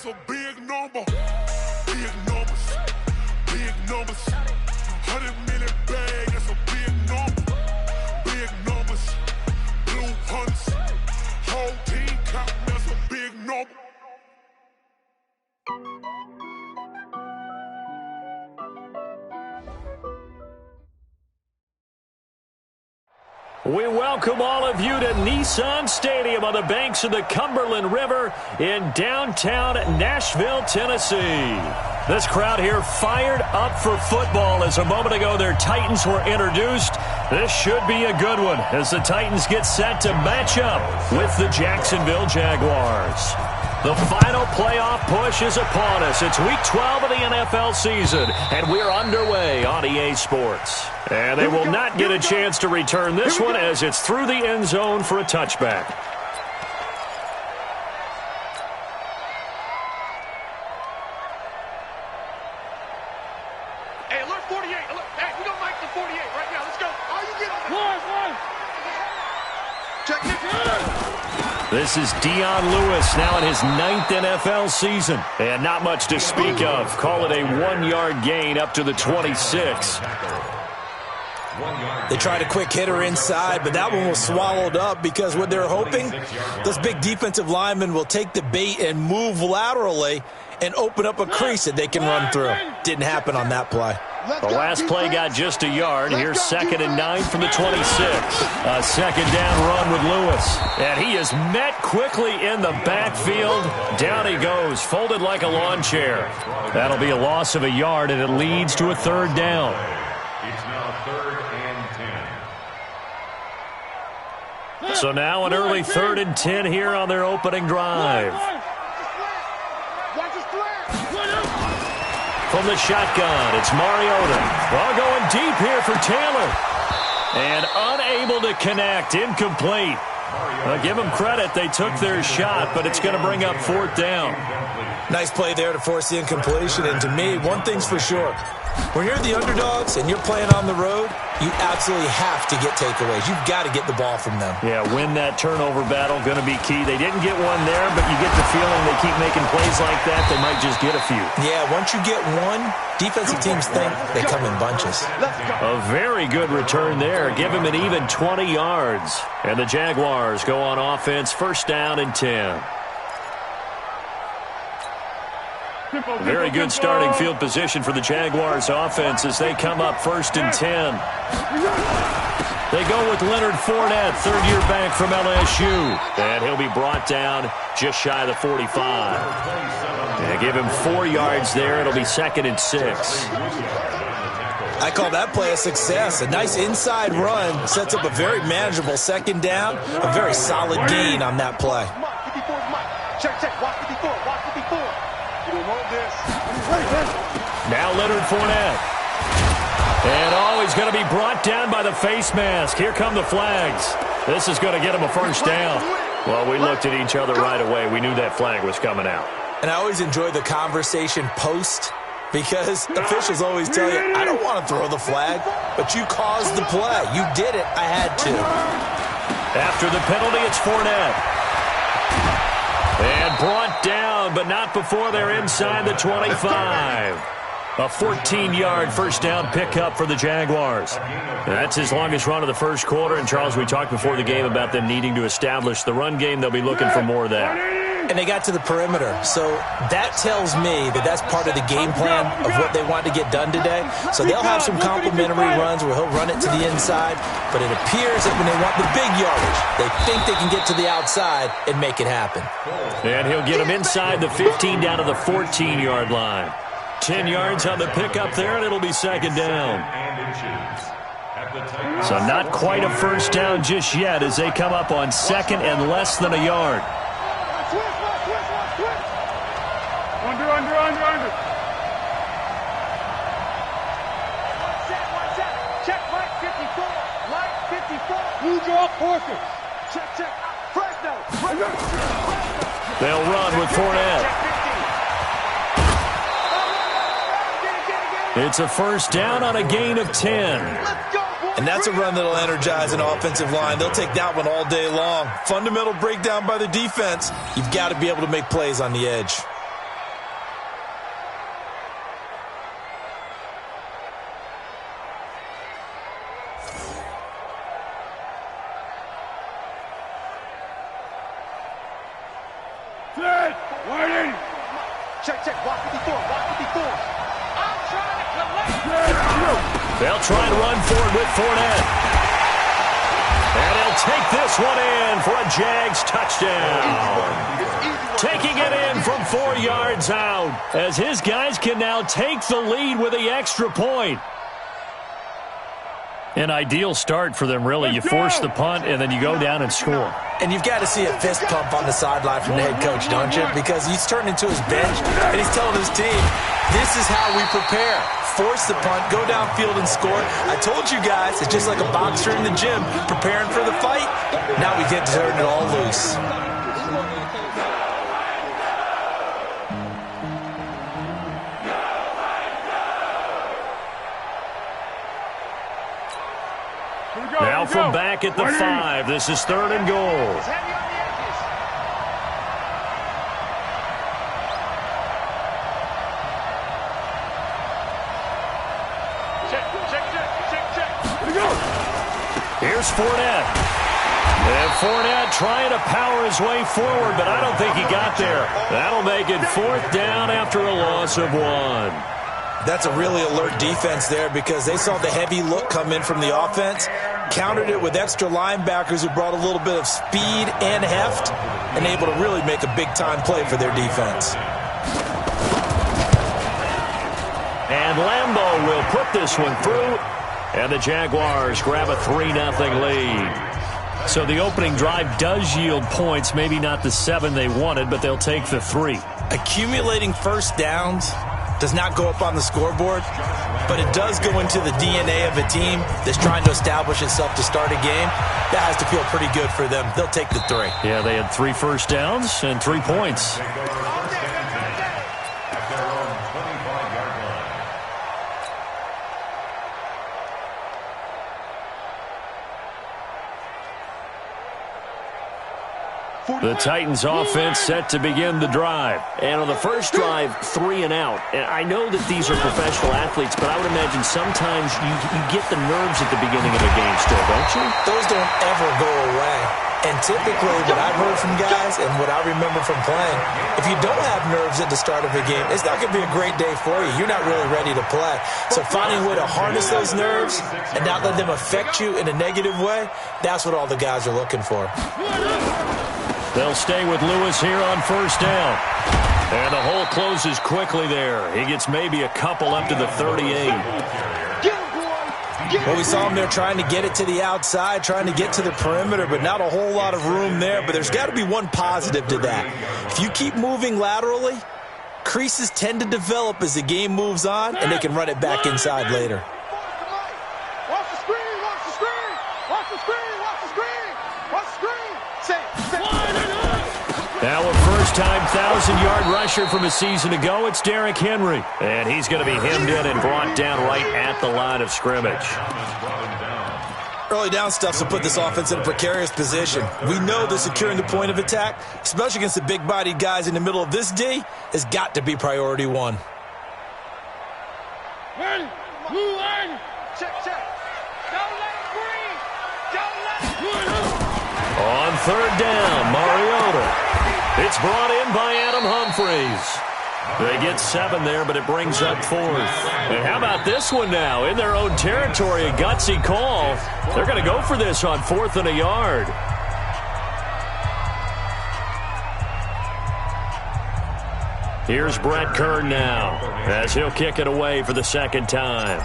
a big number. Big numbers. Big numbers. 100 million bag, that's a big number. Big numbers. Blue hunts. Whole team counting, that's a big number. We welcome all of you to Nissan Stadium on the banks of the Cumberland River in downtown Nashville, Tennessee. This crowd here fired up for football as a moment ago their Titans were introduced. This should be a good one as the Titans get set to match up with the Jacksonville Jaguars. The final playoff push is upon us. It's week 12 of the NFL season, and we're underway on EA Sports. And they will not get a chance to return this one as it's through the end zone for a touchback. Hey, alert 48. Alert. Hey, we don't like the 48 right now. Let's go. Oh, you get on one. Check it. This is Dion Lewis now in his 9th NFL season. And not much to speak of. Call it a 1-yard gain up to the 26. They tried a quick hitter inside, but that one was swallowed up because what they're hoping, those big defensive linemen will take the bait and move laterally and open up a crease that they can run through. Didn't happen on that play. The last play got just a yard. Here's 2nd and 9 from the 26. A second down run with Lewis. And he is met quickly in the backfield. Down he goes, folded like a lawn chair. That'll be a loss of a yard, and it leads to a 3rd down. It's now 3rd and 10. So now an early 3rd and 10 here on their opening drive. From the shotgun, it's Mariota. Well, going deep here for Taylor. And unable to connect, incomplete. Well, give them credit, they took their shot, but it's going to bring up 4th down. Nice play there to force the incompletion, and to me, one thing's for sure. When you're the underdogs and you're playing on the road, you absolutely have to get takeaways. You've got to get the ball from them. Yeah, win that turnover battle, going to be key. They didn't get one there, but you get the feeling they keep making plays like that, they might just get a few. Yeah, once you get one, defensive teams think they come in bunches. A very good return there. Give him an even 20 yards. And the Jaguars go on offense, 1st down and 10. Very good starting field position for the Jaguars offense as they come up 1st and 10. They go with Leonard Fournette, 3rd-year back from LSU. And he'll be brought down just shy of the 45. They give him 4 yards there. It'll be 2nd and 6. I call that play a success. A nice inside run sets up a very manageable 2nd down. A very solid gain on that play. Check. Watch 54. Watch 54. You don't want this. Now Leonard Fournette. And he's going to be brought down by the face mask. Here come the flags. This is going to get him a 1st down. Well, we looked at each other right away. We knew that flag was coming out. And I always enjoy the conversation post because officials always tell you, I don't want to throw the flag, but you caused the play. You did it. I had to. After the penalty, it's Fournette. And brought down, but not before they're inside the 25. A 14-yard 1st down pickup for the Jaguars. That's his longest run of the first quarter. And, Charles, we talked before the game about them needing to establish the run game. They'll be looking for more of that. And they got to the perimeter. So that tells me that that's part of the game plan of what they want to get done today. So they'll have some complimentary runs where he'll run it to the inside. But it appears that when they want the big yardage, they think they can get to the outside and make it happen. And he'll get them inside the 15 down to the 14-yard line. 10 yards on the pickup there, and it'll be 2nd down. So not quite a 1st down just yet as they come up on 2nd and less than a yard. Under. Check, Mike 54. Mike 54. Blue draw, Porter. Check. Fresno. They'll run with Fournette. It's a 1st down on a gain of 10. And that's a run that'll energize an offensive line. They'll take that one all day long. Fundamental breakdown by the defense. You've got to be able to make plays on the edge. Check, check. Block 54. Block 54. I'm trying to collect. They'll try and run forward with Fournette. And he'll take this one in for a Jags touchdown. Taking it in from 4 yards out, as his guys can now take the lead with the extra point. An ideal start for them, really. You force the punt, and then you go down and score. And you've got to see a fist pump on the sideline from the head coach, don't you? Because he's turned into his bench, and he's telling his team, this is how we prepare. Force the punt, go downfield and score. I told you guys, it's just like a boxer in the gym preparing for the fight. Now we get to turn it all loose. Now from back at the 5, this is 3rd and goal. Here's Fournette. And Fournette trying to power his way forward, but I don't think he got there. That'll make it 4th down after a loss of 1. That's a really alert defense there because they saw the heavy look come in from the offense, countered it with extra linebackers who brought a little bit of speed and heft, and able to really make a big-time play for their defense. And Lambeau will put this one through, and the Jaguars grab a 3-0 lead. So the opening drive does yield points, maybe not the 7 they wanted, but they'll take the 3. Accumulating first downs does not go up on the scoreboard, but it does go into the DNA of a team that's trying to establish itself to start a game. That has to feel pretty good for them. They'll take the 3. Yeah, they had 3 first downs and 3 points. The Titans offense set to begin the drive. And on the first drive, 3 and out. And I know that these are professional athletes, but I would imagine sometimes you get the nerves at the beginning of a game still, don't you? Those don't ever go away. And typically what I've heard from guys and what I remember from playing, if you don't have nerves at the start of a game, it's not going to be a great day for you. You're not really ready to play. So finding a way to harness those nerves and not let them affect you in a negative way, that's what all the guys are looking for. They'll stay with Lewis here on first down. And the hole closes quickly there. He gets maybe a couple up to the 38. Well, we saw him there trying to get it to the outside, trying to get to the perimeter, but not a whole lot of room there. But there's got to be one positive to that. If you keep moving laterally, creases tend to develop as the game moves on, and they can run it back inside later. Watch the screen, watch the screen, watch the screen, watch the screen, watch the screen. Say. Now a first-time 1,000-yard rusher from a season ago, it's Derrick Henry. And he's going to be hemmed in and brought down right at the line of scrimmage. Early down stuff will put this offense in a precarious position. We know that securing the point of attack, especially against the big-bodied guys in the middle of this D, has got to be priority 1. Ready, move on. Check, check. Don't let it breathe. Don't let it breathe. On third down, Mariota. It's brought in by Adam Humphries. They get 7 there, but it brings up 4th. And how about this one now? In their own territory, a gutsy call. They're going to go for this on 4th and a yard. Here's Brett Kern now, as he'll kick it away for the 2nd time.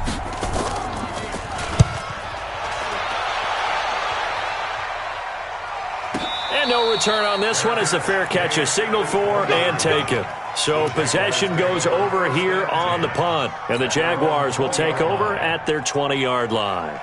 And no return on this one as the fair catch is signaled for and taken. So possession goes over here on the punt, and the Jaguars will take over at their 20-yard line.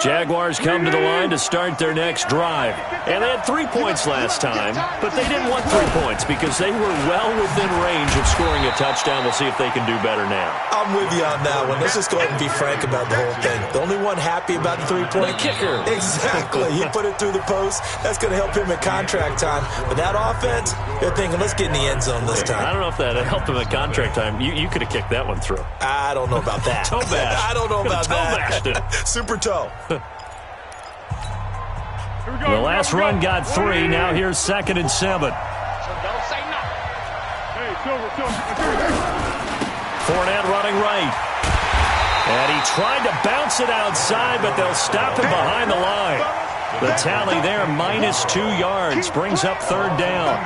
Jaguars come to the line to start their next drive. And they had 3 points last time, but they didn't want 3 points because they were well within range of scoring a touchdown. We'll see if they can do better now. I'm with you on that one. Let's just go ahead and be frank about the whole thing. The only one happy about the 3-point. The kicker. Exactly. He put it through the post. That's going to help him at contract time. But that offense, they're thinking, let's get in the end zone this time. I don't know if that helped him at contract time. You could have kicked that one through. I don't know about that. Toe bash. I don't know about that. Toe bashed it. Super toe. The last run got 3. Now here's 2nd and 7. Fournette running right. And he tried to bounce it outside, but they'll stop him behind the line. The tally there, -2 yards, brings up 3rd down.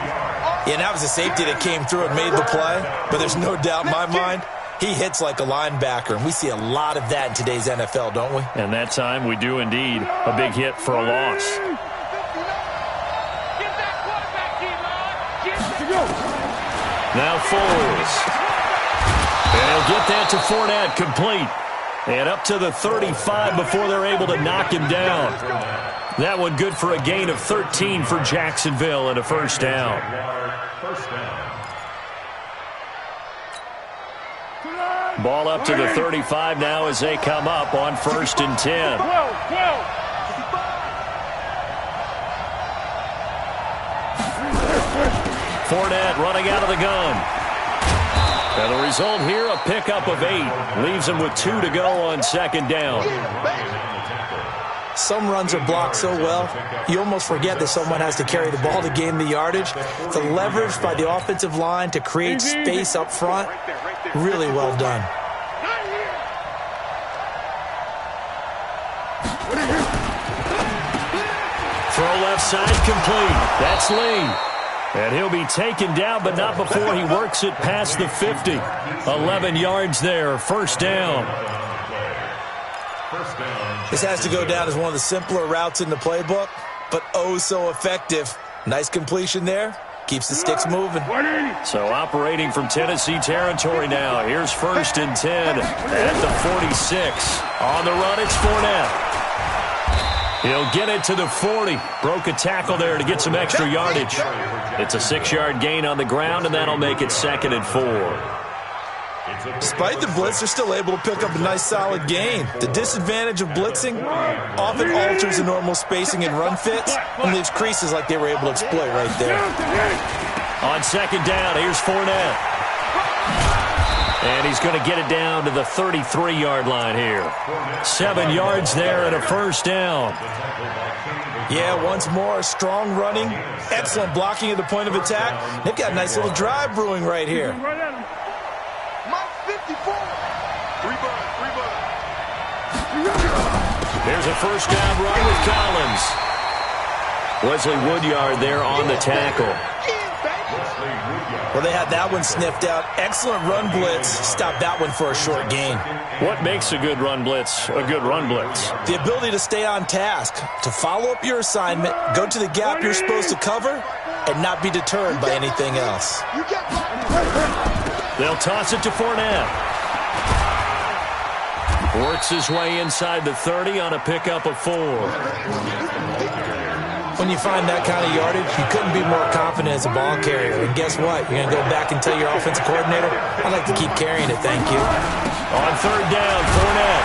Yeah, and that was a safety that came through and made the play. But there's no doubt in my mind, he hits like a linebacker. And we see a lot of that in today's NFL, don't we? And that time we do indeed. A big hit for a loss. Now Foles. And he'll get that to Fournette, complete. And up to the 35 before they're able to knock him down. That one good for a gain of 13 for Jacksonville and a 1st down. Ball up to the 35 now as they come up on 1st and 10. Fournette running out of the gun. And the result here, a pickup of 8. Leaves him with 2 to go on 2nd down. Some runs are blocked so well, you almost forget that someone has to carry the ball to gain the yardage. The leverage by the offensive line to create space up front, really well done. Throw left side complete. That's Lee. And he'll be taken down, but not before he works it past the 50. 11 yards there, 1st down. This has to go down as one of the simpler routes in the playbook, but oh so effective. Nice completion there. Keeps the sticks moving. So operating from Tennessee territory now. Here's 1st and 10 at the 46. On the run, it's Fournette. He'll get it to the 40. Broke a tackle there to get some extra yardage. It's a 6-yard gain on the ground, and that'll make it 2nd and 4. Despite the blitz, they're still able to pick up a nice solid gain. The disadvantage of blitzing often alters the normal spacing and run fits and leaves creases like they were able to exploit right there. On 2nd down, here's Fournette. And he's going to get it down to the 33-yard line here. 7 yards there and a 1st down. Yeah, once more, strong running, excellent blocking at the point of attack. They've got a nice little drive brewing right here. There's a 1st down run with Collins. Wesley Woodyard there on the tackle. Well, they had that one sniffed out. Excellent run blitz. Stopped that one for a short gain. What makes a good run blitz a good run blitz? The ability to stay on task, to follow up your assignment, go to the gap you're supposed to cover, and not be deterred by anything else. They'll toss it to Fournette. Works his way inside the 30 on a pickup of 4. When you find that kind of yardage, you couldn't be more confident as a ball carrier. And guess what? You're going to go back and tell your offensive coordinator, I'd like to keep carrying it, thank you. On 3rd down, Fournette.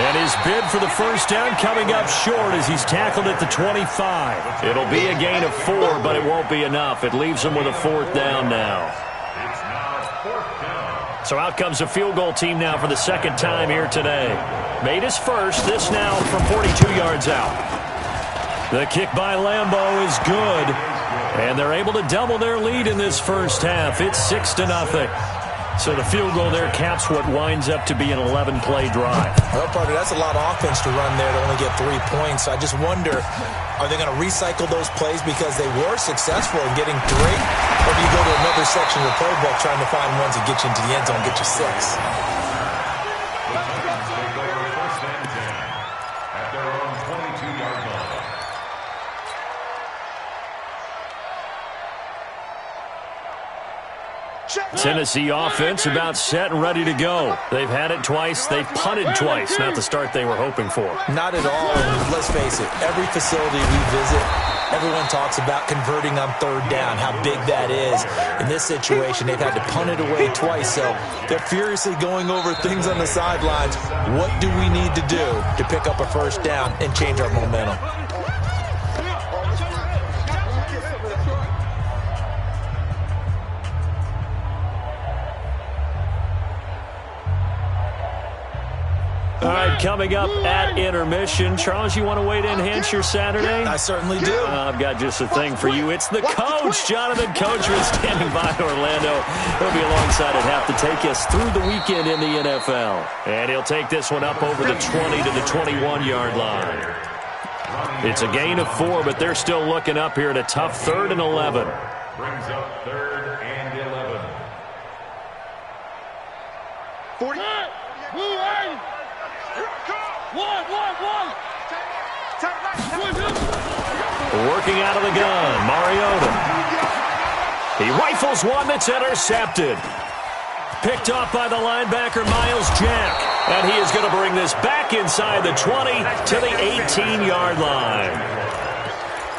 And his bid for the 1st down coming up short as he's tackled at the 25. It'll be a gain of 4, but it won't be enough. It leaves him with a 4th down now. So out comes the field goal team now for the 2nd time here today. Made his first, this now from 42 yards out. The kick by Lambeau is good, and they're able to double their lead in this 1st half. It's 6-0. So the field goal there caps what winds up to be an 11-play drive. Well, partner, that's a lot of offense to run there to only get 3 points. So I just wonder, are they going to recycle those plays because they were successful in getting 3? Or do you go to another section of the playbook trying to find ones that get you into the end zone and get you 6? Tennessee offense about set and ready to go. They've had it twice. They've punted twice. Not the start they were hoping for. Not at all. And let's face it, every facility we visit, everyone talks about converting on third down, how big that is. In this situation, they've had to punt it away twice, so they're furiously going over things on the sidelines. What do we need to do to pick up a first down and change our momentum? All right, coming up at intermission. Charles, you want to wait to enhance your Saturday? I certainly do. I've got just a thing for you. It's the coach, Jonathan Coachman, standing by Orlando. He'll be alongside at half to take us through the weekend in the NFL. And he'll take this one up over the 20 to the 21-yard line. It's a gain of 4, but they're still looking up here at a tough 3rd and 11. Brings up 3rd and 11. 40. Working out of the gun, Mariota. He rifles one that's intercepted. Picked off by the linebacker, Miles Jack. And he is going to bring this back inside the 20 to the 18-yard line.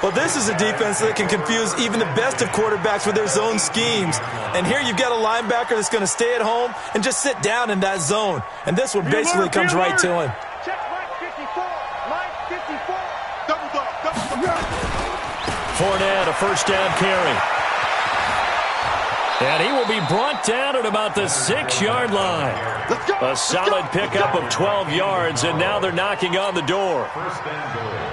Well, this is a defense that can confuse even the best of quarterbacks with their zone schemes. And here you've got a linebacker that's going to stay at home and just sit down in that zone. And this one basically comes right to him. Check line 54. Line 54. Double up. Fournette, a first down carry. And he will be brought down at about the 6-yard line. A solid pickup of 12 yards, and now they're knocking on the door.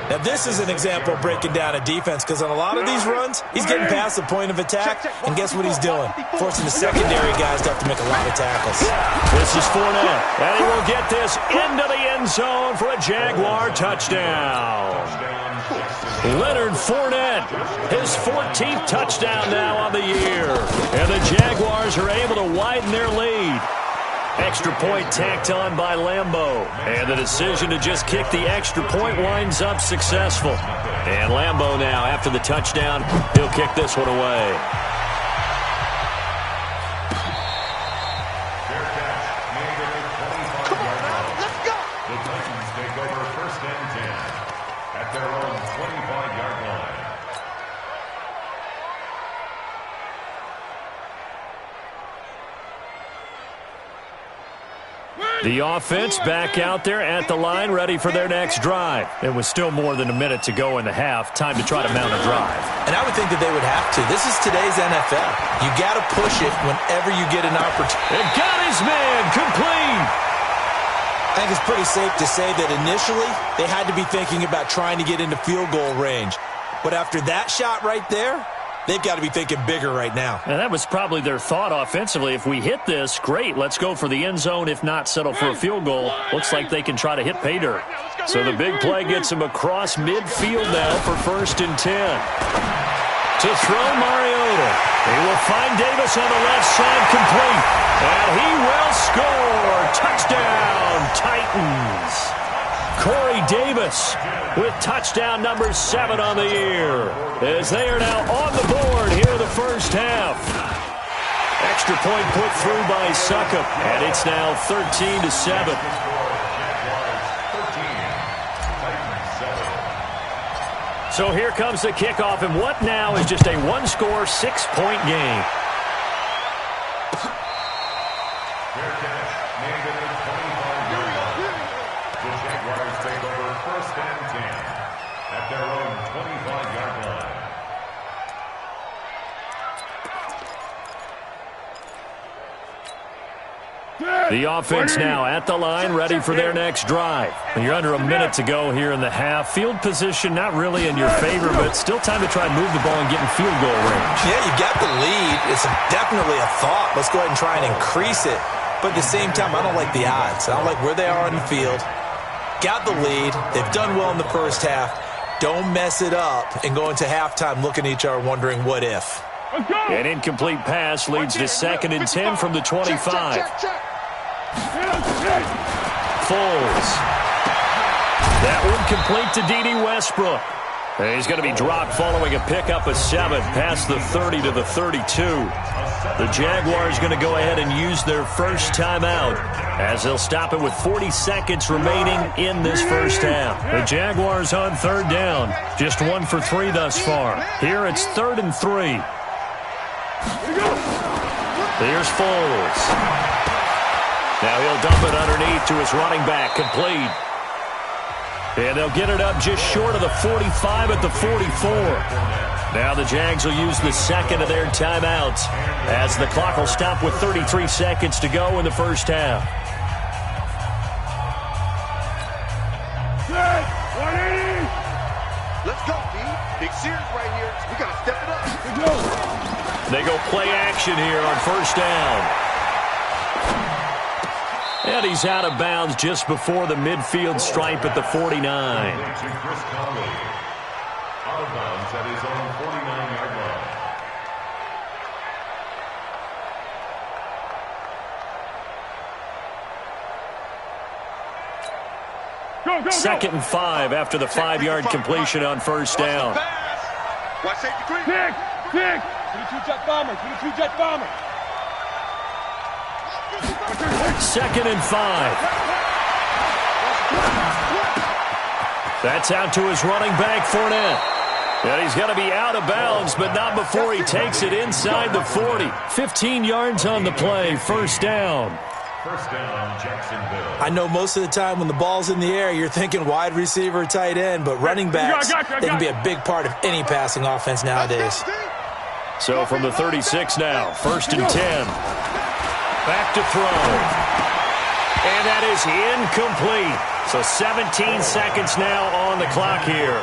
Now, this is an example of breaking down a defense, because on a lot of these runs, he's getting past the point of attack, and guess what he's doing? Forcing the secondary guys to have to make a lot of tackles. This is Fournette, and he will get this into the end zone for a Jaguar touchdown. Leonard Fournette, his 14th touchdown now on the year. And the Jaguars are able to widen their lead. Extra point tacked on by Lambeau. And the decision to just kick the extra point winds up successful. And Lambeau now, after the touchdown, he'll kick this one away. The offense back out there at the line, ready for their next drive. It was still more than a minute to go in the half. Time to try to mount a drive. And I would think that they would have to. This is today's NFL. You got to push it whenever you get an opportunity. It got his man complete. I think it's pretty safe to say that initially they had to be thinking about trying to get into field goal range. But after that shot right there, they've got to be thinking bigger right now. And that was probably their thought offensively. If we hit this, great. Let's go for the end zone. If not, settle for a field goal. Looks like they can try to hit pay dirt. So the big play gets him across midfield now for 1st and 10. To throw Mariota. He will find Davis on the left side, complete. And he will score. Touchdown, Titans. Corey Davis with touchdown number 7 on the year, as they are now on the board here in the first half. Extra point put through by Succop, and it's now 13-7. So here comes the kickoff, and what now is just a one-score, 6-point game. The offense now at the line, ready for their next drive. And you're under a minute to go here in the half. Field position not really in your favor, but still time to try and move the ball and get in field goal range. Yeah, you got the lead. It's definitely a thought. Let's go ahead and try and increase it. But at the same time, I don't like the odds. I don't like where they are on the field. Got the lead. They've done well in the first half. Don't mess it up and go into halftime looking at each other wondering what if. An incomplete pass leads to 2nd and 10 from the 25. Foles. That one complete to D.D. Westbrook. And he's going to be dropped following a pickup of 7 past the 30 to the 32. The Jaguars going to go ahead and use their first timeout as they'll stop it with 40 seconds remaining in this first half. The Jaguars on third down. Just 1 for 3 thus far. Here it's 3rd and 3. Here's Foles. Now he'll dump it underneath to his running back. Complete. And they'll get it up just short of the 45 at the 44. Now the Jags will use the second of their timeouts as the clock will stop with 33 seconds to go in the first half. Let's go, D. Big series right here. We got to step it up. They go play action here on first down. And he's out of bounds just before the midfield stripe at the 49. Chris Conley. Out of bounds at his own 49-yard line. Second and 5 after the 5-yard completion on first down. Watch safety quick. Pick. To the two-jet bomber. Second and 5. That's out to his running back, Fournette. And he's going to be out of bounds, but not before he takes it inside the 40. 15 yards on the play, first down. First down, Jacksonville. I know most of the time when the ball's in the air, you're thinking wide receiver, tight end, but running backs, they can be a big part of any passing offense nowadays. So from the 36 now, 1st and 10. Back to throw. And that is incomplete. So 17 seconds now on the clock here.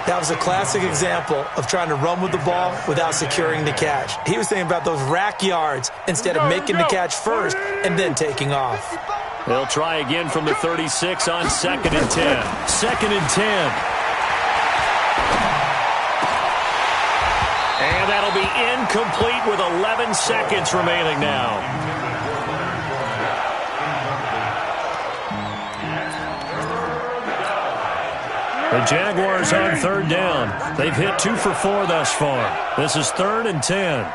That was a classic example of trying to run with the ball without securing the catch. He was thinking about those rack yards instead of making the catch first and then taking off. They'll try again from the 36 on 2nd and 10. 2nd and 10. And that'll be incomplete with 11 seconds remaining now. The Jaguars on third down. They've hit 2 for 4 thus far. This is 3rd and 10.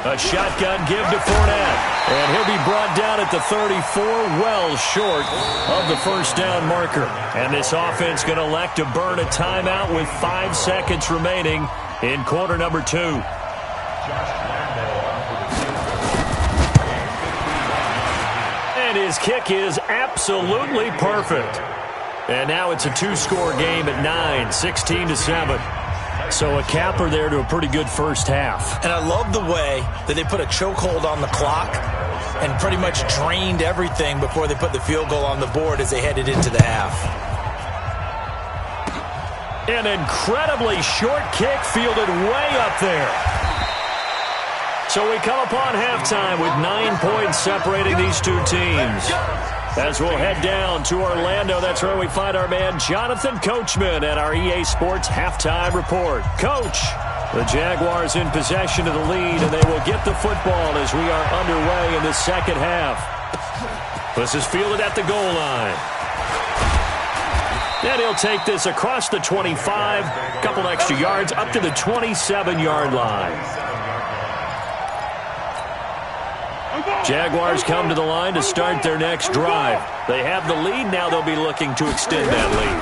A shotgun give to Fournette. And he'll be brought down at the 34, well short of the first down marker. And this offense going to elect to burn a timeout with 5 seconds remaining in quarter number 2. And his kick is absolutely perfect. And now it's a 2-score game at 9, 16-7. So a capper there to a pretty good first half. And I love the way that they put a chokehold on the clock and pretty much drained everything before they put the field goal on the board as they headed into the half. An incredibly short kick fielded way up there. So we come upon halftime with 9 points separating these two teams. As we'll head down to Orlando, that's where we find our man Jonathan Coachman at our EA Sports Halftime Report. Coach, the Jaguars in possession of the lead, and they will get the football as we are underway in the second half. This is fielded at the goal line. And he'll take this across the 25, a couple extra yards, up to the 27-yard line. Jaguars come to the line to start their next drive. They have the lead. Now they'll be looking to extend that lead.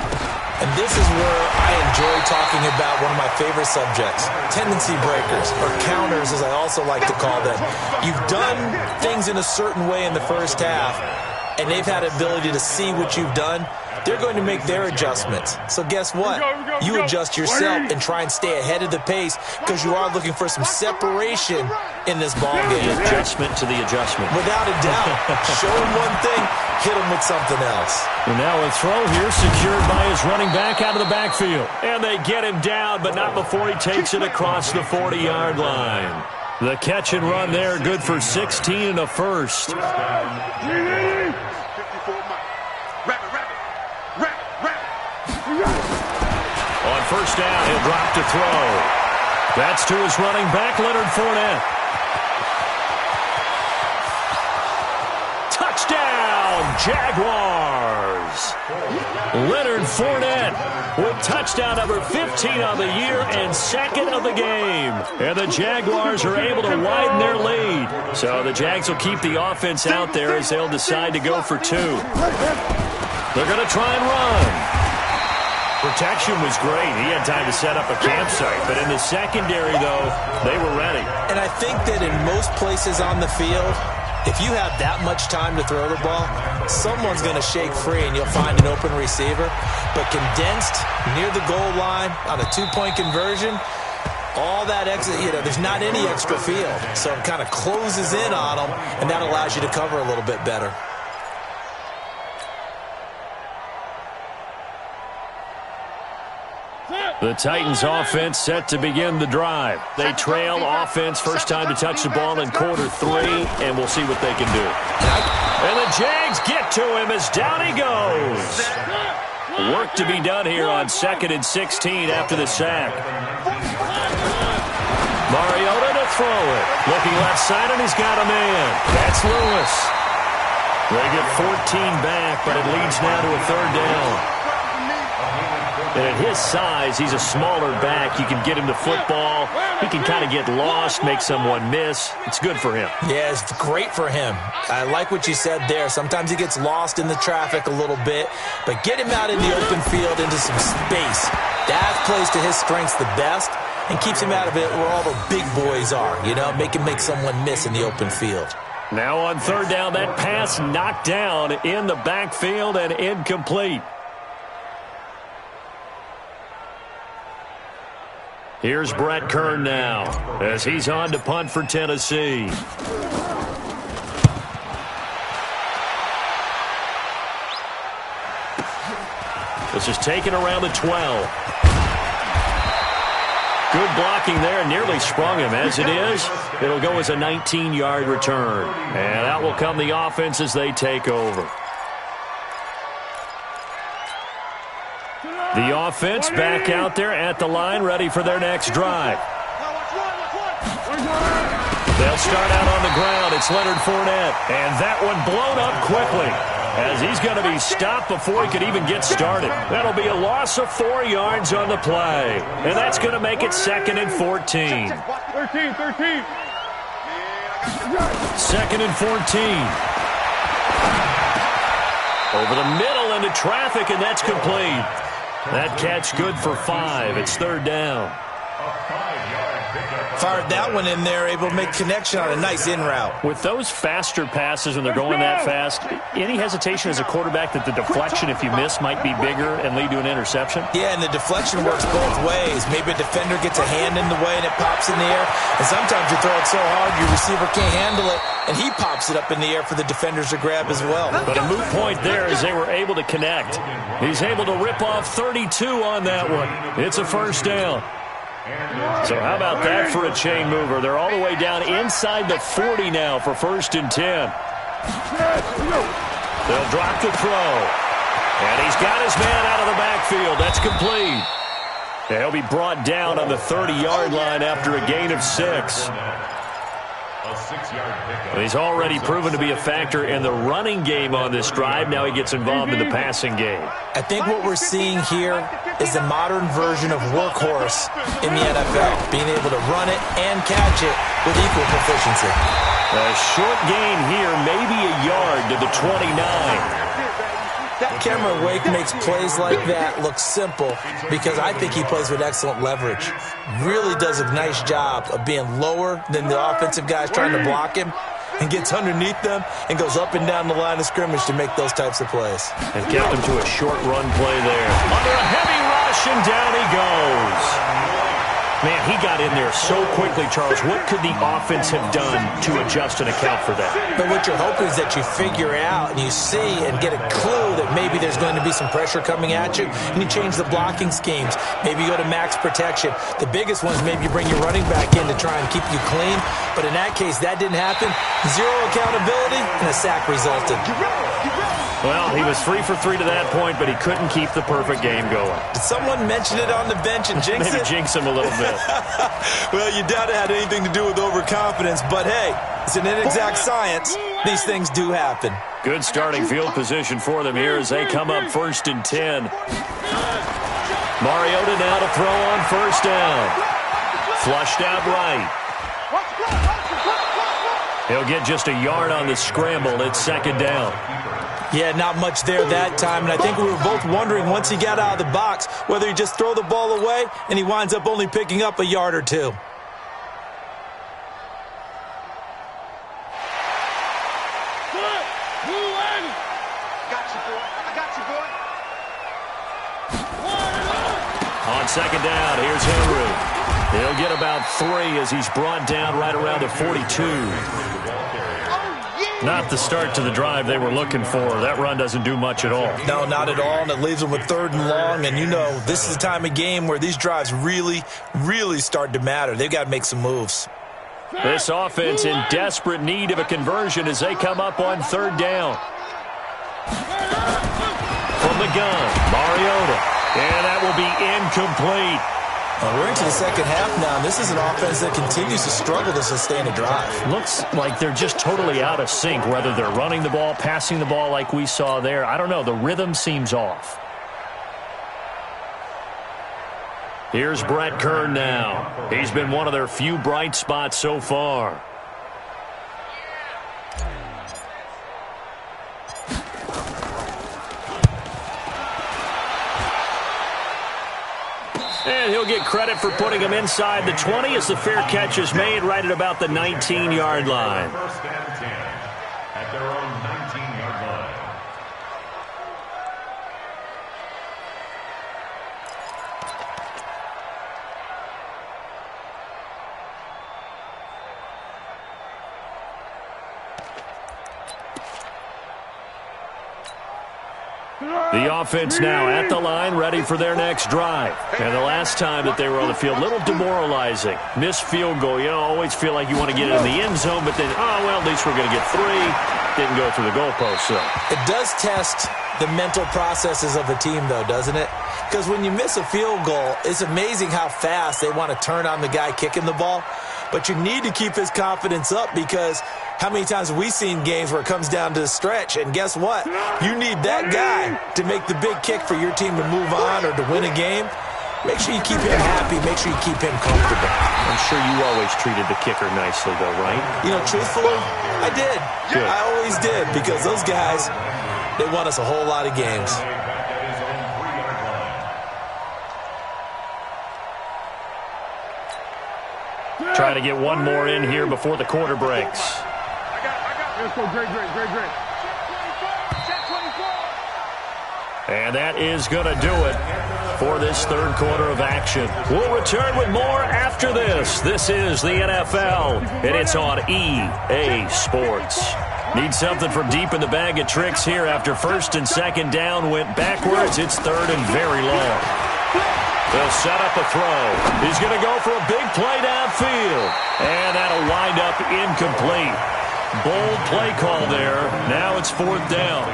And this is where I enjoy talking about one of my favorite subjects, tendency breakers, or counters as I also like to call them. You've done things in a certain way in the first half, and they've had the ability to see what you've done. They're going to make their adjustments. So guess what? You adjust yourself and try and stay ahead of the pace because you are looking for some separation in this ball game. The adjustment to the adjustment. Without a doubt. Show them one thing, hit them with something else. And now a throw here secured by his running back out of the backfield. And they get him down, but not before he takes it across the 40-yard line. The catch and run there, good for 16 and a first. On first down, he'll drop to throw. That's to his running back, Leonard Fournette. Touchdown, Jaguars. Leonard Fournette with touchdown number 15 on the year and second of the game. And the Jaguars are able to widen their lead. So the Jags will keep the offense out there as they'll decide to go for 2. They're going to try and run. Protection was great. He had time to set up a campsite. But in the secondary, though, they were ready. And I think that in most places on the field, if you have that much time to throw the ball, someone's going to shake free and you'll find an open receiver. But condensed near the goal line on a 2-point conversion, all that extra, there's not any extra field. So it kind of closes in on them, and that allows you to cover a little bit better. The Titans offense set to begin the drive. They trail offense, first time to touch the ball in quarter 3, and we'll see what they can do. And the Jags get to him as down he goes. Work to be done here on 2nd and 16 after the sack. Mariota to throw it. Looking left side, and he's got a man. That's Lewis. They get 14 back, but it leads now to a 3rd down. And at his size, he's a smaller back. You can get him the football. He can kind of get lost, make someone miss. It's good for him. Yeah, it's great for him. I like what you said there. Sometimes he gets lost in the traffic a little bit, but get him out in the open field into some space. That plays to his strengths the best and keeps him out of it where all the big boys are, make him make someone miss in the open field. Now on 3rd down, that pass knocked down in the backfield and incomplete. Here's Brett Kern now as he's on to punt for Tennessee. This is taken around the 12. Good blocking there, nearly sprung him. As it is, it'll go as a 19-yard return. And out will come the offense as they take over. The offense back out there at the line, ready for their next drive. They'll start out on the ground. It's Leonard Fournette. And that one blown up quickly as he's going to be stopped before he could even get started. That'll be a loss of 4 yards on the play. And that's going to make it 2nd and 14. 13. 2nd and 14. Over the middle into traffic, and that's complete. That catch good for 5. It's 3rd down. Fired that one in there, able to make connection on a nice in route. With those faster passes when they're going that fast, any hesitation as a quarterback that the deflection, if you miss, might be bigger and lead to an interception? Yeah, and the deflection works both ways. Maybe a defender gets a hand in the way and it pops in the air. And sometimes you throw it so hard your receiver can't handle it, and he pops it up in the air for the defenders to grab as well. But a moot point there as they were able to connect. He's able to rip off 32 on that one. It's a 1st down. So how about that for a chain mover? They're all the way down inside the 40 now for 1st and 10. They'll drop the throw. And he's got his man out of the backfield. That's complete. And he'll be brought down on the 30-yard line after a gain of 6. He's already proven to be a factor in the running game on this drive. Now he gets involved in the passing game. I think what we're seeing here is the modern version of workhorse in the NFL, being able to run it and catch it with equal proficiency. A short gain here, maybe a yard to the 29. Cameron Wake makes plays like that look simple because I think he plays with excellent leverage. Really does a nice job of being lower than the offensive guys trying to block him and gets underneath them and goes up and down the line of scrimmage to make those types of plays. And kept him to a short run play there. Under a heavy rush, and down he goes. Man, he got in there so quickly, Charles. What could the offense have done to adjust and account for that? But what you're hoping is that you figure out and you see and get a clue that maybe there's going to be some pressure coming at you, and you change the blocking schemes. Maybe you go to max protection. The biggest ones, maybe you bring your running back in to try and keep you clean. But in that case, that didn't happen. Zero accountability, and a sack resulted. Well, he was 3 for 3 to that point, but he couldn't keep the perfect game going. Did someone mention it on the bench and jinx Maybe it? jinx him a little bit. Well, you doubt it had anything to do with overconfidence, but hey, it's an inexact science. These things do happen. Good starting field position for them here as they come up 1st and 10. Mariota now to throw on 1st down. Flushed out right. He'll get just a yard on the scramble. It's 2nd down. Yeah, not much there that time, and I think we were both wondering once he got out of the box whether he just throw the ball away and he winds up only picking up a yard or two. On 2nd down, here's Henry. He'll get about 3 as he's brought down right around the 42. Not the start to the drive they were looking for. That run doesn't do much at all. No, not at all, and it leaves them with 3rd and long, and you know this is the time of game where these drives really, really start to matter. They've got to make some moves. This offense in desperate need of a conversion as they come up on 3rd down. From the gun, Mariota. And that will be incomplete. We're into the 2nd half now, and this is an offense that continues to struggle to sustain a drive. Looks like they're just totally out of sync, whether they're running the ball, passing the ball like we saw there. I don't know. The rhythm seems off. Here's Brett Kern now. He's been one of their few bright spots so far. And he'll get credit for putting him inside the 20 as the fair catch is made right at about the 19-yard line. 1st and 10 at their own 19-yard line. The offense now at the line, ready for their next drive. And the last time that they were on the field, a little demoralizing. Missed field goal. You know, always feel like you want to get it in the end zone, but then, oh, well, at least we're going to get 3. Didn't go through the goalpost, so. It does test the mental processes of a team, though, doesn't it? Because when you miss a field goal, it's amazing how fast they want to turn on the guy kicking the ball. But you need to keep his confidence up because how many times have we seen games where it comes down to the stretch, and guess what? You need that guy to make the big kick for your team to move on or to win a game. Make sure you keep him happy. Make sure you keep him comfortable. I'm sure you always treated the kicker nicely, though, right? You know, truthfully, I did. Good. I always did because those guys, they won us a whole lot of games. Try to get one more in here before the quarter breaks. Let's go, great. And that is going to do it for this 3rd quarter of action. We'll return with more after this. This is the NFL, and it's on EA Sports. Need something from deep in the bag of tricks here after 1st and 2nd down went backwards. It's 3rd and very long. They'll set up a throw. He's going to go for a big play downfield. And that'll wind up incomplete. Bold play call there. Now it's 4th down.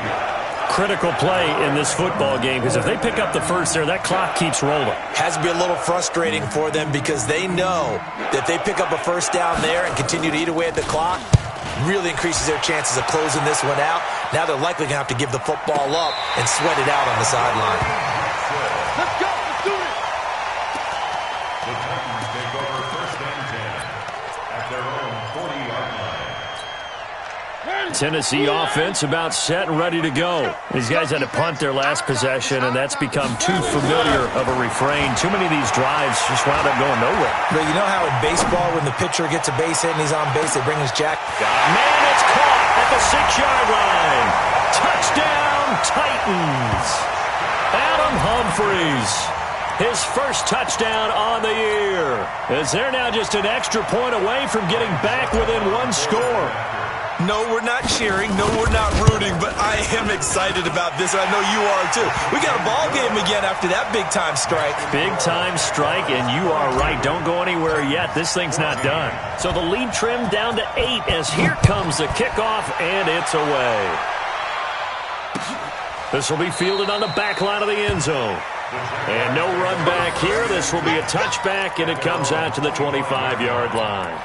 Critical play in this football game because if they pick up the first there, that clock keeps rolling. Has to be a little frustrating for them because they know that they pick up a 1st down there and continue to eat away at the clock, really increases their chances of closing this one out. Now they're likely going to have to give the football up and sweat it out on the sideline. Let's go. Let's do it. The Titans take over 1st and 10 at their own 40-yard line. Tennessee offense about set and ready to go. These guys had to punt their last possession, and that's become too familiar of a refrain. Too many of these drives just wound up going nowhere. But you know how in baseball, when the pitcher gets a base hit and he's on base, they bring his jack? Man, it's caught at the 6-yard line. Touchdown, Titans. Adam Humphries. His first touchdown on the year. As they're now just an extra point away from getting back within 1 score. No, we're not cheering. No, we're not rooting, but I am excited about this. I know you are, too. We got a ball game again after that big-time strike. Big-time strike, and you are right. Don't go anywhere yet. This thing's not done. So the lead trimmed down to 8 as here comes the kickoff, and it's away. This will be fielded on the back line of the end zone. And no run back here. This will be a touchback, and it comes out to the 25-yard line.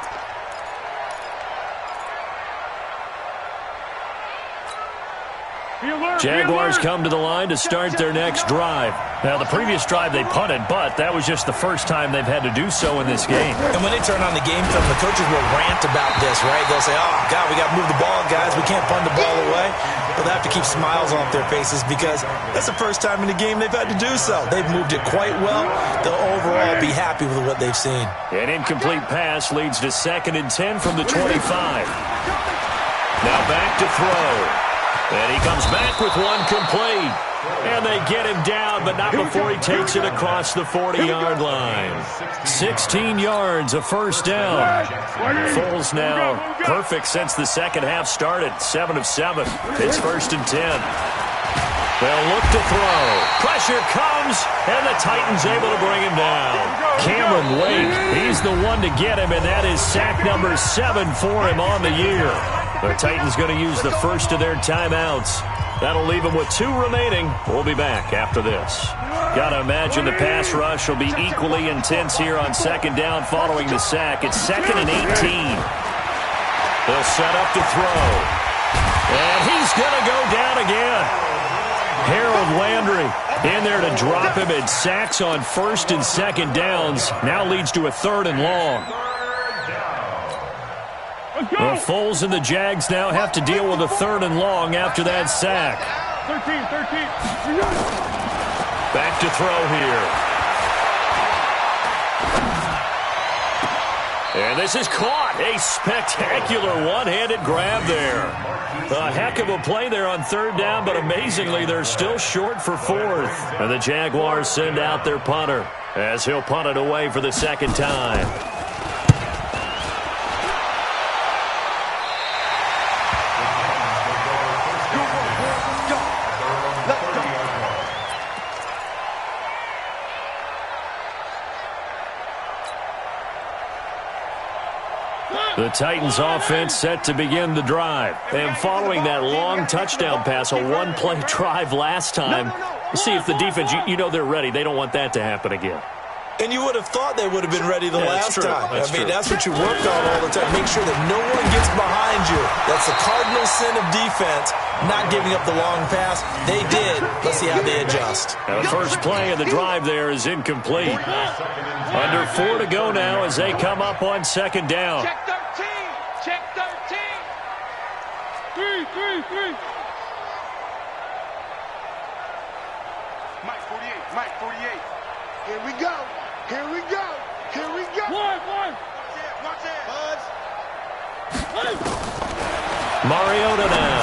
Jaguars come to the line to start their next drive. Now, the previous drive they punted, but that was just the first time they've had to do so in this game. And when they turn on the game film, the coaches will rant about this, right? They'll say, oh, God, we got to move the ball, guys. We can't punt the ball away. But they have to keep smiles off their faces because that's the first time in the game they've had to do so. They've moved it quite well. They'll overall be happy with what they've seen. An incomplete pass leads to 2nd and 10 from the 25. Now back to throw. And he comes back with one complete. And they get him down, but not before he takes it across the 40-yard line. 16 yards, a first down. Foles now perfect since the second half started. 7 of 7. It's 1st and 10. They'll look to throw. Pressure comes, and the Titans able to bring him down. Cameron Wake, he's the one to get him, and that is sack number 7 for him on the year. The Titans going to use the first of their timeouts. That'll leave them with 2 remaining. We'll be back after this. Got to imagine the pass rush will be equally intense here on 2nd down following the sack. It's 2nd and 18. They'll set up to throw. And he's going to go down again. Harold Landry in there to drop him, and sacks on 1st and 2nd downs. Now leads to a 3rd and long. Well, Foles and the Jags now have to deal with a 3rd and long after that sack. 13. Back to throw here. And this is caught. A spectacular one-handed grab there. A heck of a play there on 3rd down, but amazingly, they're still short for 4th. And the Jaguars send out their punter as he'll punt it away for the 2nd time. The Titans offense set to begin the drive. And following that long touchdown pass, a one-play drive last time, see if the defense, you know they're ready. They don't want that to happen again. And you would have thought they would have been ready the last time. That's what you work on all the time. Make sure that no one gets behind you. That's the cardinal sin of defense, not giving up the long pass. They did. Let's see how they adjust. Now, the first play of the drive there is incomplete. Under 4 to go now as they come up on 2nd down. Check 13. Check 13. 3. Mike 48. Mike 48. Here we go. Here we go. Here we go. One. Watch it. Buzz. Mariota now.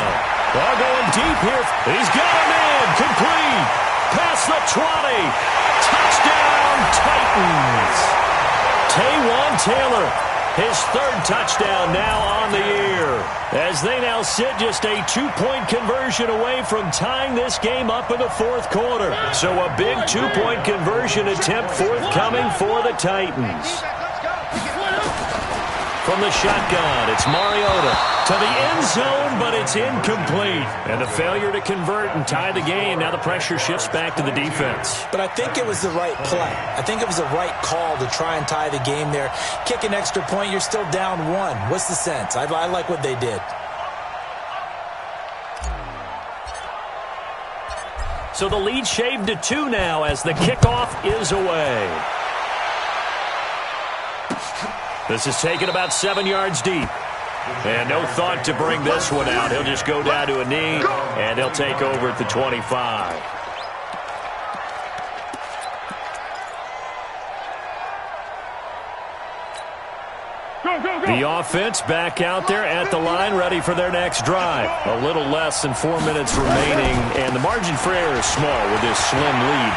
Ball going deep here. He's got him in. Complete. Past the 20. Touchdown, Titans. Taywan Taylor, his 3rd touchdown now on the year. As they now sit just a 2-point conversion away from tying this game up in the 4th quarter. So a big 2-point conversion attempt forthcoming for the Titans. From the shotgun, it's Mariota to the end zone, but it's incomplete. And the failure to convert and tie the game. Now the pressure shifts back to the defense. But I think it was the right play. I think it was the right call to try and tie the game there. Kick an extra point, you're still down 1. What's the sense? I like what they did. So the lead shaved to 2 now as the kickoff is away. This is taken about 7 yards deep. And no thought to bring this one out. He'll just go down to a knee, and he'll take over at the 25. The offense back out there at the line, ready for their next drive. A little less than 4 minutes remaining, and the margin for error is small with this slim lead.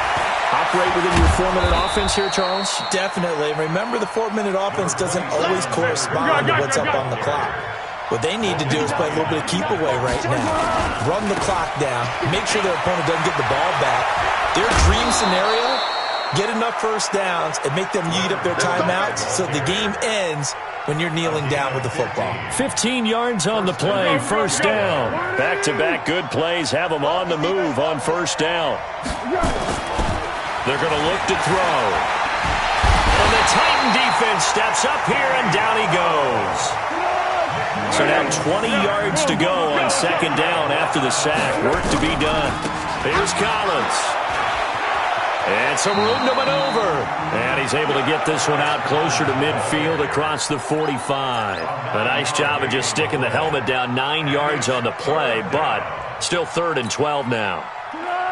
Operate within your 4-minute offense here, Charles? Definitely. Remember, the 4-minute offense doesn't always correspond to what's up on the clock. What they need to do is play a little bit of keep away right now. Run the clock down. Make sure their opponent doesn't get the ball back. Their dream scenario, get enough first downs and make them eat up their timeouts so the game ends when you're kneeling down with the football. 15 yards on the play, first down. Back-to-back good plays have them on the move on first down. They're going to look to throw. And the Titan defense steps up here, and down he goes. So now 20 yards to go on second down after the sack. Work to be done. Here's Collins. And some room to maneuver. And he's able to get this one out closer to midfield across the 45. A nice job of just sticking the helmet down 9 yards on the play, but still 3rd and 12 now.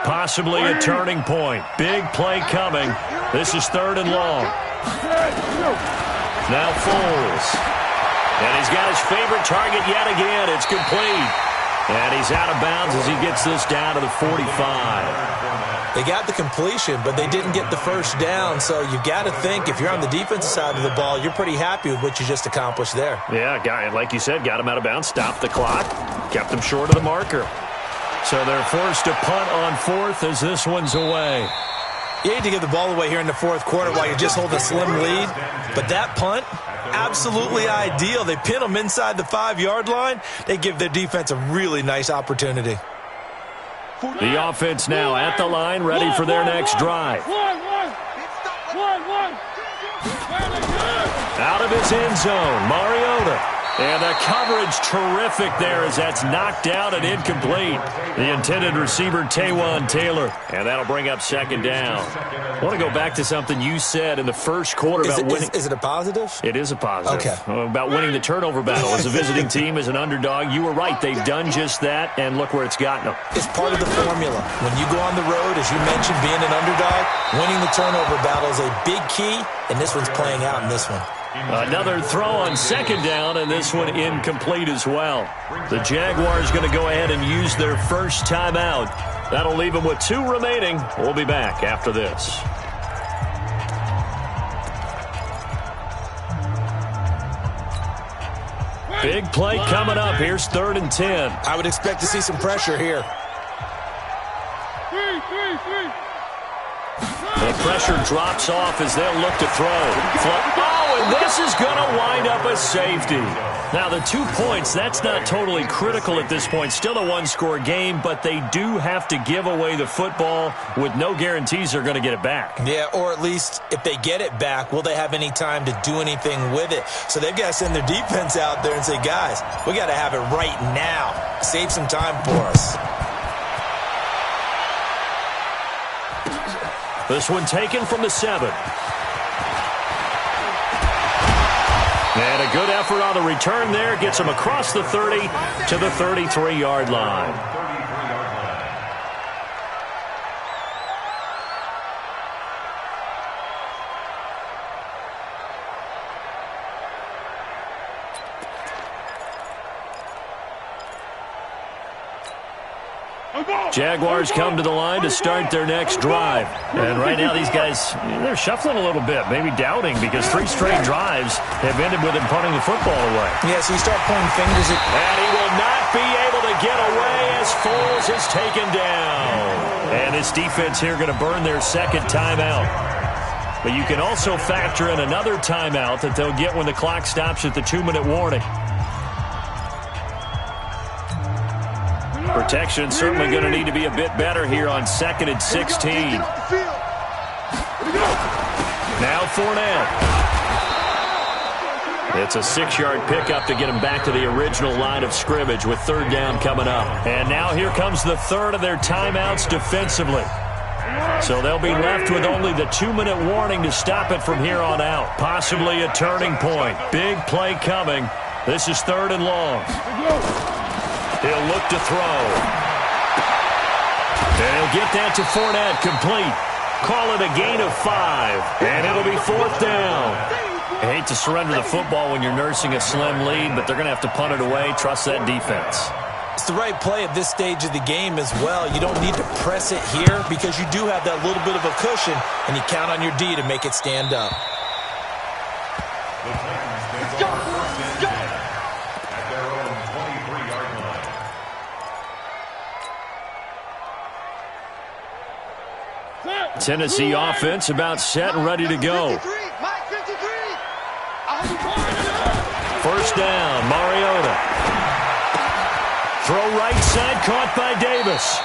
Possibly a turning point. Big play coming. This is 3rd and long. Now Foles. And he's got his favorite target yet again. It's complete. And he's out of bounds as he gets this down to the 45. They got the completion, but they didn't get the first down. So you've got to think, if you're on the defensive side of the ball, you're pretty happy with what you just accomplished there. Yeah, guy, like you said, got him out of bounds, stopped the clock, kept him short of the marker. So they're forced to punt on 4th as this one's away. You hate to give the ball away here in the 4th quarter while you're just holding a slim lead. But that punt, absolutely ideal. They pin them inside the 5-yard line. They give their defense a really nice opportunity. The offense now at the line, ready for their next drive. Out of his end zone, Mariota. And the coverage terrific there as that's knocked down and incomplete. The intended receiver, Taywan Taylor. And that'll bring up second down. I want to go back to something you said in the first quarter about winning. Is it a positive? It is a positive. Okay. About winning the turnover battle as a visiting team, as an underdog. You were right. They've done just that, and look where it's gotten them. It's part of the formula. When you go on the road, as you mentioned, being an underdog, winning the turnover battle is a big key, and this one's playing out in this one. Another throw on second down, and this one incomplete as well. The Jaguars going to go ahead and use their first timeout. That'll leave them with 2 remaining. We'll be back after this. Big play coming up. Here's 3rd and 10. I would expect to see some pressure here. The pressure drops off as they'll look to throw. Oh, and this is going to wind up a safety. Now, the 2 points, that's not totally critical at this point. Still a 1-score game, but they do have to give away the football with no guarantees they're going to get it back. Yeah, or at least if they get it back, will they have any time to do anything with it? So they've got to send their defense out there and say, guys, we got to have it right now. Save some time for us. This one taken from the 7. And a good effort on the return there. Gets him across the 30 to the 33-yard line. Jaguars come to the line to start their next drive. And right now these guys, they're shuffling a little bit, maybe doubting, because 3 straight drives have ended with them punting the football away. Yeah, so you start pointing fingers at... And he will not be able to get away as Foles is taken down. And this defense here going to burn their second timeout. But you can also factor in another timeout that they'll get when the clock stops at the 2-minute warning. Protection certainly going to need to be a bit better here on 2nd and 16. Now Fournette. It's a 6-yard pickup to get him back to the original line of scrimmage with 3rd down coming up. And now here comes the 3rd of their timeouts defensively. So they'll be left with only the 2-minute warning to stop it from here on out. Possibly a turning point. Big play coming. This is 3rd and long. He'll look to throw. And he'll get that to Fournette, complete. Call it a gain of 5. And it'll be 4th down. I hate to surrender the football when you're nursing a slim lead, but they're going to have to punt it away. Trust that defense. It's the right play at this stage of the game as well. You don't need to press it here because you do have that little bit of a cushion, and you count on your D to make it stand up. Tennessee offense about set and ready to go. first down. Mariota. Throw right side, caught by Davis.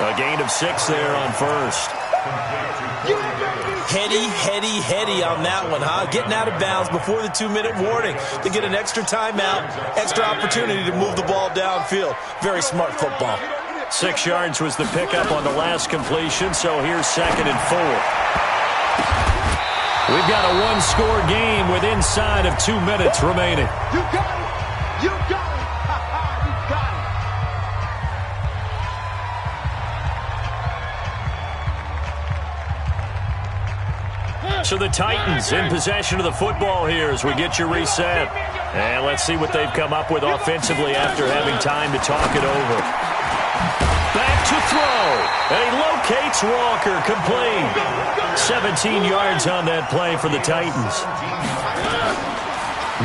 A gain of 6 there on first. Heady on that one, huh? Getting out of bounds before the 2-minute warning to get an extra timeout, extra opportunity to move the ball downfield. Very smart football. 6 yards was the pickup on the last completion, so here's 2nd and 4. We've got a one-score game with inside of 2 minutes remaining. You got it! You got it! You got it! So the Titans in possession of the football here as we get you reset. And let's see what they've come up with offensively after having time to talk it over. Back to throw. And he locates Walker, complete. 17 yards on that play for the Titans.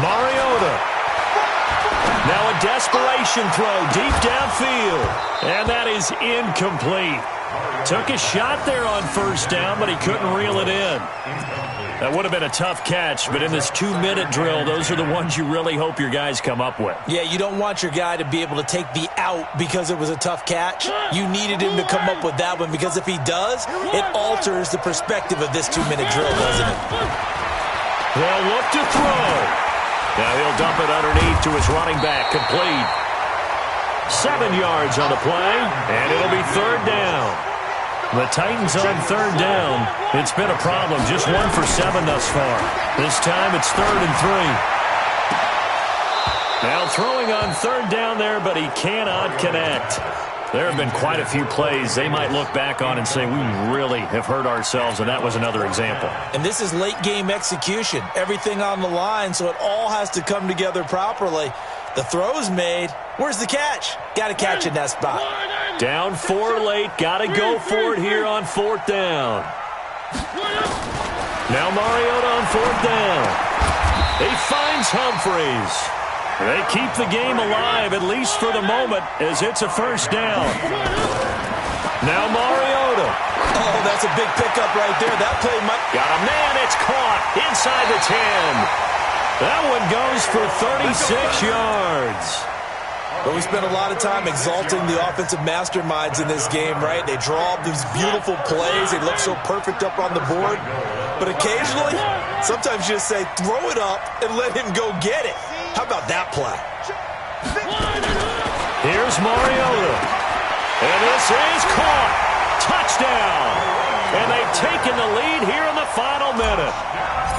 Mariota. Now a desperation throw deep downfield. And that is incomplete. Took a shot there on first down, but he couldn't reel it in. That would have been a tough catch, but in this 2-minute drill, those are the ones you really hope your guys come up with. Yeah, you don't want your guy to be able to take the out because it was a tough catch. You needed him to come up with that one because if he does, it alters the perspective of this 2-minute drill, doesn't it? They'll look to throw. Now he'll dump it underneath to his running back, complete. 7 yards on the play, and it'll be 3rd down. The Titans on 3rd down. It's been a problem. Just 1 for 7 thus far. This time it's 3rd and 3. Now throwing on 3rd down there, but he cannot connect. There have been quite a few plays they might look back on and say, we really have hurt ourselves, and that was another example. And this is late game execution. Everything on the line, so it all has to come together properly. The throw's made. Where's the catch? Got to catch in that spot. Down 4 late. Got to go for it here on 4th down. Now Mariota on 4th down. He finds Humphries. They keep the game alive, at least for the moment, as it's a first down. Now Mariota. Oh, that's a big pickup right there. That play might... Got a man. It's caught inside the 10. That one goes for 36 yards. But we spent a lot of time exalting the offensive masterminds in this game, right? They draw up these beautiful plays. They look so perfect up on the board. But occasionally, sometimes you just say, throw it up and let him go get it. How about that play? Here's Mariota. And this is caught. Touchdown. And they've taken the lead here in the final minute.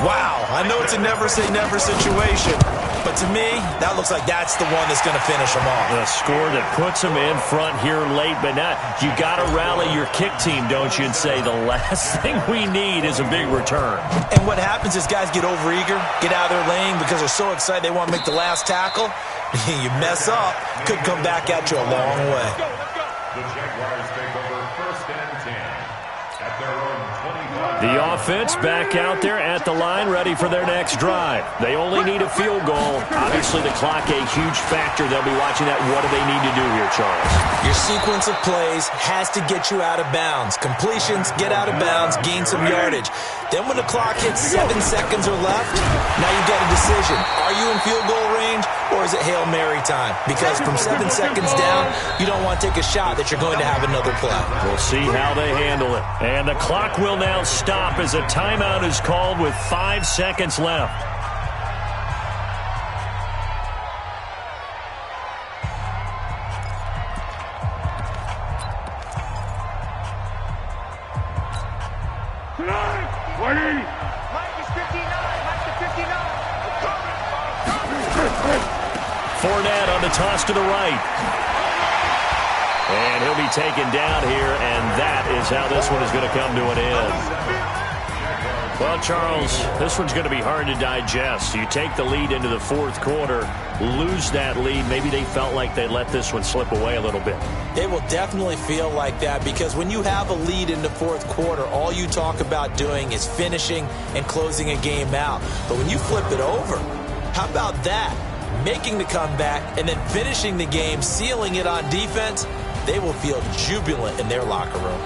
Wow, I know it's a never-say-never situation, but to me, that looks like that's the one that's going to finish them off. The score that puts them in front here late, but now you got to rally your kick team, don't you, and say the last thing we need is a big return. And what happens is guys get overeager, get out of their lane because they're so excited they want to make the last tackle. You mess up, could come back at you a long way. The Jaguars take over 1st and 10 at their own 25. The offense back out there at the line, ready for their next drive. They only need a field goal. Obviously, the clock a huge factor. They'll be watching that. What do they need to do here, Charles? Your sequence of plays has to get you out of bounds. Completions, get out of bounds, gain some yardage. Then when the clock hits 7 seconds or left, now you get a decision. Are you in field goal range or is it Hail Mary time? Because from 7 seconds down, you don't want to take a shot that you're going to have another play. We'll see how they handle it. And the clock will now stop as a timeout is called with 5 seconds left. Fournette on the toss to the right. And he'll be taken down here, and that is how this one is going to come to an end. Well, Charles, this one's going to be hard to digest. You take the lead into the 4th quarter, lose that lead. Maybe they felt like they let this one slip away a little bit. They will definitely feel like that because when you have a lead in the 4th quarter, all you talk about doing is finishing and closing a game out. But when you flip it over, how about that? Making the comeback and then finishing the game, sealing it on defense, they will feel jubilant in their locker room.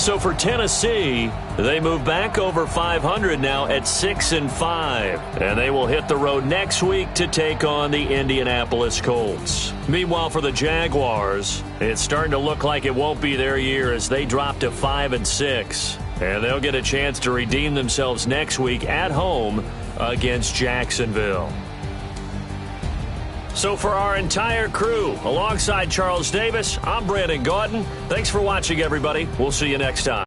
So for Tennessee, they move back over 500 now at 6-5. And they will hit the road next week to take on the Indianapolis Colts. Meanwhile, for the Jaguars, it's starting to look like it won't be their year as they drop to 5-6. And they'll get a chance to redeem themselves next week at home against Jacksonville. So for our entire crew, alongside Charles Davis, I'm Brandon Gaudin. Thanks for watching, everybody. We'll see you next time.